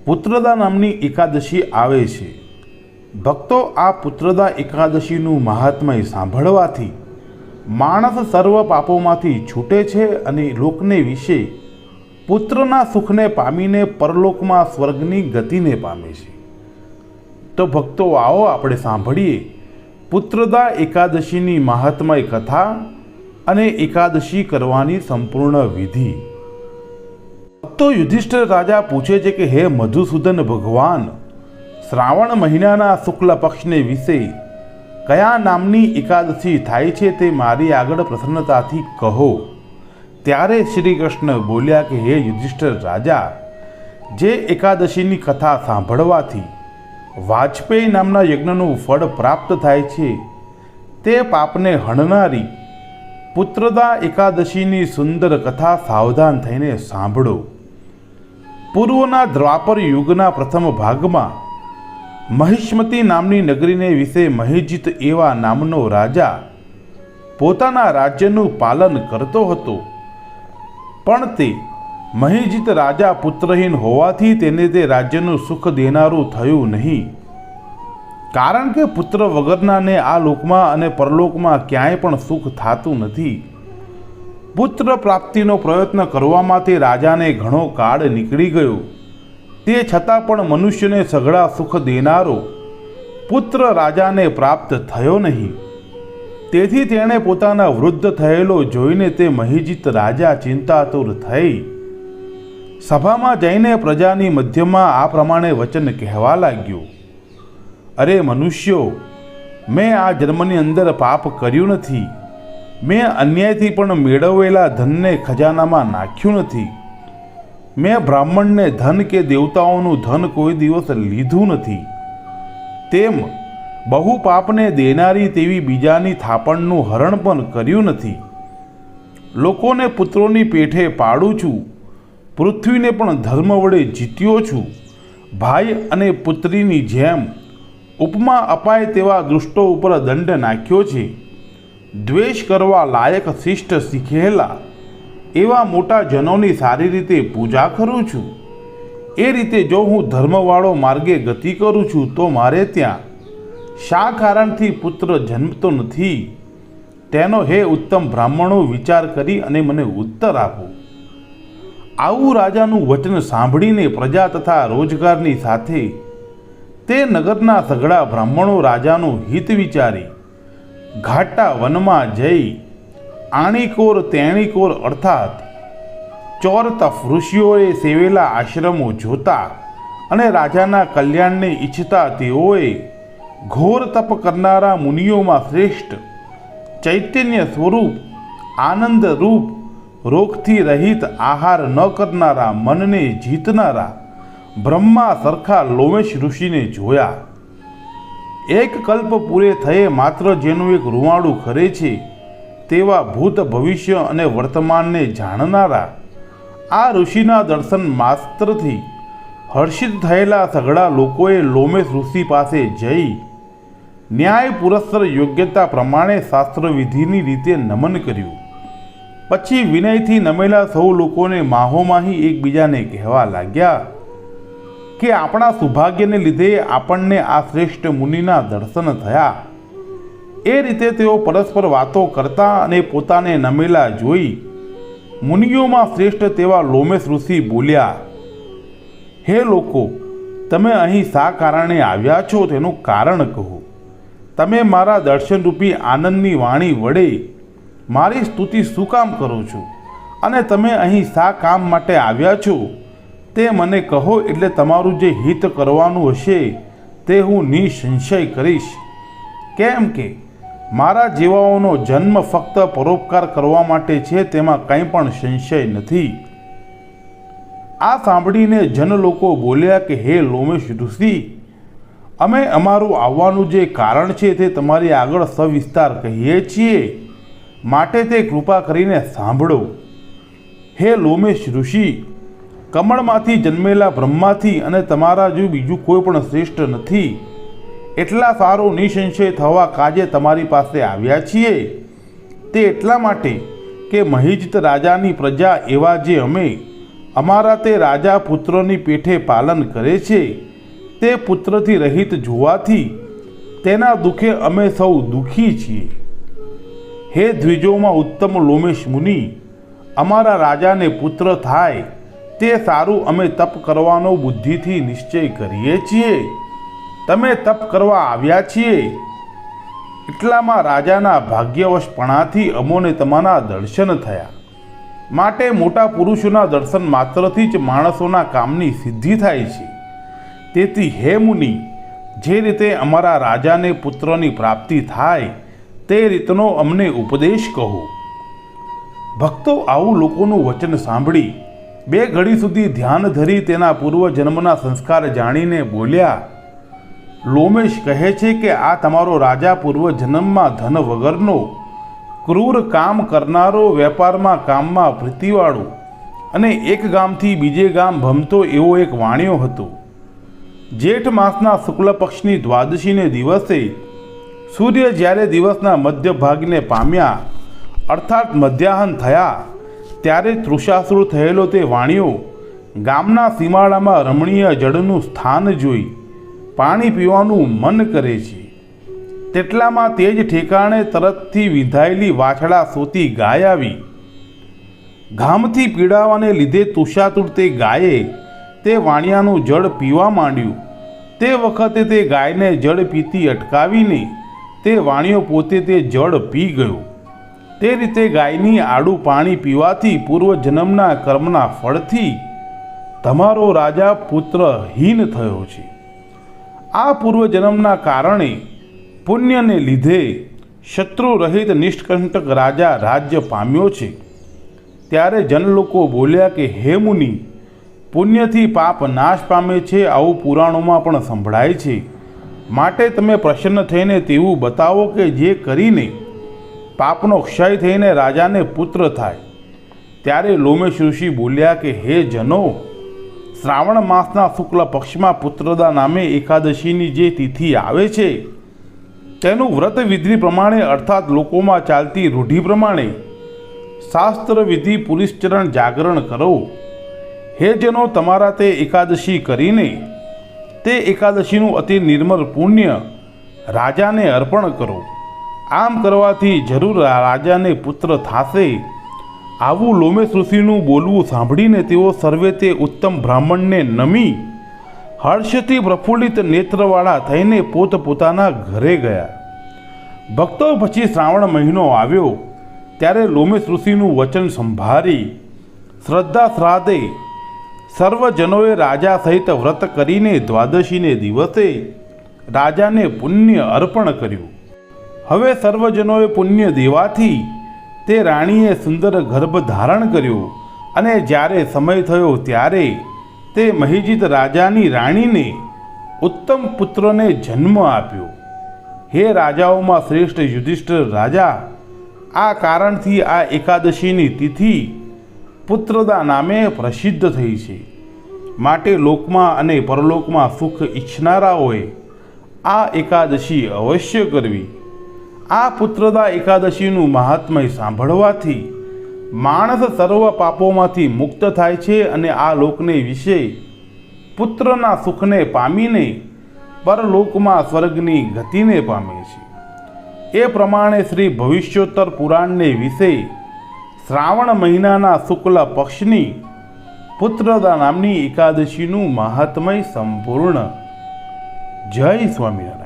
પુત્રદા નામની એકાદશી આવે છે। ભક્તો, આ પુત્રદા એકાદશીનું મહાત્મય સાંભળવાથી માણસ સર્વ પાપોમાંથી છૂટે છે અને લોકને વિશે પુત્રના સુખને પામીને પરલોકમાં સ્વર્ગની ગતિને પામે છે। તો ભક્તો, આવો આપણે સાંભળીએ પુત્રદા એકાદશીની મહાત્મય કથા અને એકાદશી કરવાની સંપૂર્ણ વિધિ। તો યુધિષ્ઠિર રાજા પૂછે છે કે હે મધુસૂદન ભગવાન, શ્રાવણ મહિનાના શુક્લ પક્ષને વિશે કયા નામની એકાદશી થાય છે તે મારી આગળ પ્રસન્નતાથી કહો। ત્યારે શ્રી કૃષ્ણ બોલ્યા કે હે યુધિષ્ઠિર રાજા, જે એકાદશીની કથા સાંભળવાથી વાજપેયી નામના યજ્ઞનું ફળ પ્રાપ્ત થાય છે તે પાપને હણનારી પુત્રદા એકાદશીની સુંદર કથા સાવધાન થઈને સાંભળો। પૂર્વના દ્વાપર યુગના પ્રથમ ભાગમાં મહિષ્મતી નામની નગરીને વિશે મહિજીત એવા નામનો રાજા પોતાના રાજ્યનું પાલન કરતો હતો, પણ તે મહિજીત રાજા પુત્રહીન હોવાથી તેને તે રાજ્યનું સુખ દેનારું થયું નહીં, કારણ કે પુત્ર વગરનાને આ લોકમાં અને પરલોકમાં ક્યાંય પણ સુખ થતું નથી। પુત્ર પ્રાપ્તિનો પ્રયત્ન કરવામાં તે રાજાને ઘણો કાળ નીકળી ગયો, તે છતાં પણ મનુષ્યને સઘળા સુખ દેનારો પુત્ર રાજાને પ્રાપ્ત થયો નહીં। તેથી તેણે પોતાના વૃદ્ધ થયેલો જોઈને તે મહિજીત રાજા ચિંતાતુર થઈ સભામાં જઈને પ્રજાની મધ્યમાં આ પ્રમાણે વચન કહેવા લાગ્યો, અરે મનુષ્યો, મેં આ જન્મની અંદર પાપ કર્યું નથી, મેં અન્યાયથી પણ મેળવેલા ધનને ખજાનામાં નાખ્યું નથી, મેં બ્રાહ્મણને ધન કે દેવતાઓનું ધન કોઈ દિવસ લીધું નથી, તેમ બહુ પાપને દેનારી તેવી બીજાની થાપણનું હરણ પણ કર્યું નથી। લોકોને પુત્રોની પેઠે પાડું છું, પૃથ્વીને પણ ધર્મ વડે જીત્યો છું, ભાઈ અને પુત્રીની જેમ ઉપમા અપાય તેવા દુષ્ટો ઉપર દંડ નાખ્યો છે, દ્વેષ કરવા લાયક શિષ્ટ શીખેલા એવા મોટા જનોની સારી રીતે પૂજા કરું છું। એ રીતે જો હું ધર્મવાળો માર્ગે ગતિ કરું છું તો મારે ત્યાં શા કારણથી પુત્ર જન્મતો નથી, તેનો હે ઉત્તમ બ્રાહ્મણો વિચાર કરી અને મને ઉત્તર આપો। આવું રાજાનું વચન સાંભળીને પ્રજા તથા રોજગારની સાથે તે નગરના સઘળા બ્રાહ્મણો રાજાનું હિત વિચારી ઘાટા વનમાં જઈ આણીકોર તેણીકોર અર્થાત ચોરતફ ઋષિઓએ સેવેલા આશ્રમો જોતા અને રાજાના કલ્યાણને ઈચ્છતા તેઓએ ઘોર તપ કરનારા મુનિઓમાં શ્રેષ્ઠ, ચૈતન્ય સ્વરૂપ, આનંદ રૂપ, રોગથી રહિત, આહાર ન કરનારા, મનને જીતનારા બ્રહ્મા સરખા લોમેશ ઋષિને જોયા। એક કલ્પ પૂરે થયે માત્ર જેનું એક રૂવાડું ખરે છે તેવા ભૂત, ભવિષ્ય અને વર્તમાનને જાણનારા આ ઋષિના દર્શન માત્રથી હર્ષિત થયેલા સઘળા લોકોએ લોમેશ ઋષિ પાસે જઈ ન્યાય પુરસ્સર યોગ્યતા પ્રમાણે શાસ્ત્રવિધિની રીતે નમન કર્યું। પછી વિનયથી નમેલા સૌ લોકોને માહોમાહી એકબીજાને કહેવા લાગ્યા કે આપણા સૌભાગ્યને લીધે આપણને આ શ્રેષ્ઠ મુનિના દર્શન થયા। એ રીતે તેઓ પરસ્પર વાતો કરતા અને પોતાને નમેલા જોઈ મુનિઓમાં શ્રેષ્ઠ તેવા લોમેશ ઋષિ બોલ્યા, હે લોકો, તમે અહીં શા કારણે આવ્યા છો તેનું કારણ કહો। તમે મારા દર્શનરૂપી આનંદની વાણી વડે મારી સ્તુતિ શું કામ કરો છો અને તમે અહીં શા કામ માટે આવ્યા છો તે મને કહો, એટલે તમારું જે હિત કરવાનું હશે તે હું નિસંશય કરીશ। કેમ કે મારા જેવાઓનો જન્મ ફક્ત પરોપકાર કરવા માટે છે, તેમાં કંઈ પણ સંશય નથી। આ સાંભળીને જન લોકો બોલ્યા કે હે લોમેશ ઋષિ, અમે અમારું આવવાનું જે કારણ છે તે તમારી આગળ સવિસ્તાર કહીએ છીએ, માટે તે કૃપા કરીને સાંભળો। હે લોમેશ ઋષિ, કમળમાંથી જન્મેલા બ્રહ્માથી અને તમારા જેવું બીજું કોઈ પણ શ્રેષ્ઠ નથી, એટલા સારો નિસંશય થવા કાજે તમારી પાસે આવ્યા છીએ। તે એટલા માટે કે મહિજીત રાજાની પ્રજા એવા જે અમે અમારા તે રાજા પુત્રોની પેઠે પાલન કરે છે તે પુત્રથી રહિત જોવાથી તેના દુઃખે અમે સૌ દુઃખી છીએ. હે દ્વિજોમાં ઉત્તમ લોમેશ મુનિ, અમારા રાજાને પુત્ર થાય તે સારું અમે તપ કરવાનો બુદ્ધિથી નિશ્ચય કરીએ છીએ. તમે તપ કરવા આવ્યા છીએ એટલામાં રાજાના ભાગ્યવશપણાથી અમોને તમારા દર્શન થયા. માટે મોટા પુરુષોના દર્શન માત્રથી જ માણસોના કામની સિદ્ધિ થાય છે. તેથી હે મુનિ, જે રીતે અમારા રાજાને પુત્રની પ્રાપ્તિ થાય તે રીતનો અમને ઉપદેશ કહો. ભક્તો આવું લોકોનું વચન સાંભળી 2 ઘડી સુધી ધ્યાન ધરી તેના પૂર્વજન્મના સંસ્કાર જાણીને બોલ્યા, લોમેશ કહે છે કે આ તમારો રાજા પૂર્વજન્મમાં ધન વગરનો, ક્રૂર કામ કરનારો, વેપારમાં કામમાં પ્રીતિવાળો અને એક ગામથી બીજે ગામ ભમતો એવો એક વાણિયો હતો. જેઠ માસના શુક્લ પક્ષની દ્વાદશીને દિવસે સૂર્ય જ્યારે દિવસના મધ્ય ભાગને પામ્યા અર્થાત મધ્યાહન થયા ત્યારે તૃષાસુર થયેલો તે વાણિયો ગામના સીમાડામાં રમણીય જળનું સ્થાન જોઈ પાણી પીવાનું મન કરે છે. તેટલામાં તે જ ઠેકાણે તરતથી વિંધાયેલી વાછડા સોતી ગાય આવી. ઘામથી પીડાવાને લીધે તૃષાતુર તે ગાયે તે વાણિયાનું જળ પીવા માંડ્યું. તે વખતે તે ગાયને જળ પીતી અટકાવીને તે વાણિયો પોતે તે જળ પી ગયો. તે રીતે ગાયની આડું પાણી પીવાથી પૂર્વજન્મના કર્મના ફળથી તમારો રાજા પુત્રહીન થયો છે. આ પૂર્વજન્મના કારણે પુણ્યને લીધે શત્રુ રહિત નિષ્કંટક રાજા રાજ્ય પામ્યો છે. ત્યારે જનલોકો બોલ્યા કે હે મુનિ, પુણ્યથી પાપ નાશ પામે છે આવું પુરાણોમાં પણ સંભળાય છે. માટે તમે પ્રસન્ન થઈને તેવું બતાવો કે જે કરીને પાપનો ક્ષય થઈને રાજાને પુત્ર થાય. ત્યારે લોમેશ ઋષિ બોલ્યા કે હે જનો, શ્રાવણ માસના શુક્લ પક્ષમાં પુત્રદા નામે એકાદશીની જે તિથિ આવે છે તેનું વ્રત વિધિ પ્રમાણે અર્થાત લોકોમાં ચાલતી રૂઢિ પ્રમાણે શાસ્ત્ર વિધિ પુરીશ્ચરણ જાગરણ કરો. હે જનો, તમારા તે એકાદશી કરીને તે એકાદશીનું અતિ નિર્મળ પુણ્ય રાજાને અર્પણ કરો. આમ કરવાથી જરૂર રાજાને પુત્ર થશે. આવું લોમેશ ઋષિનું બોલવું સાંભળીને તેઓ સર્વે તે ઉત્તમ બ્રાહ્મણને નમી હર્ષથી પ્રફુલ્લિત નેત્રવાળા થઈને પોતપોતાના ઘરે ગયા. ભક્તો પછી શ્રાવણ મહિનો આવ્યો ત્યારે લોમેશ ઋષિનું વચન સંભાળી શ્રદ્ધા શ્રાદ્ધે સર્વજનોએ રાજા સહિત વ્રત કરીને દ્વાદશીને દિવસે રાજાને પુણ્ય અર્પણ કર્યું. હવે સર્વજનોએ પુણ્ય દેવાથી તે રાણીએ સુંદર ગર્ભ ધારણ કર્યો અને જ્યારે સમય થયો ત્યારે તે મહિજીત રાજાની રાણીને ઉત્તમ પુત્રને જન્મ આપ્યો. હે રાજાઓમાં શ્રેષ્ઠ યુધિષ્ઠિર રાજા, આ કારણથી આ એકાદશીની તિથિ પુત્રદા નામે પ્રસિદ્ધ થઈ છે. માટે લોકમાં અને પરલોકમાં સુખ ઈચ્છનારાઓએ આ એકાદશી અવશ્ય કરવી. આ પુત્રદા એકાદશીનું મહાત્મય સાંભળવાથી માણસ સર્વ પાપોમાંથી મુક્ત થાય છે અને આ લોકને વિશે પુત્રના સુખને પામીને પરલોકમાં સ્વર્ગની ગતિને પામે છે. એ પ્રમાણે શ્રી ભવિષ્યોત્તર પુરાણને વિશે શ્રાવણ મહિનાના શુક્લ પક્ષની પુત્રદા નામની એકાદશીનું મહાત્મય સંપૂર્ણ. જય સ્વામિનારાયણ.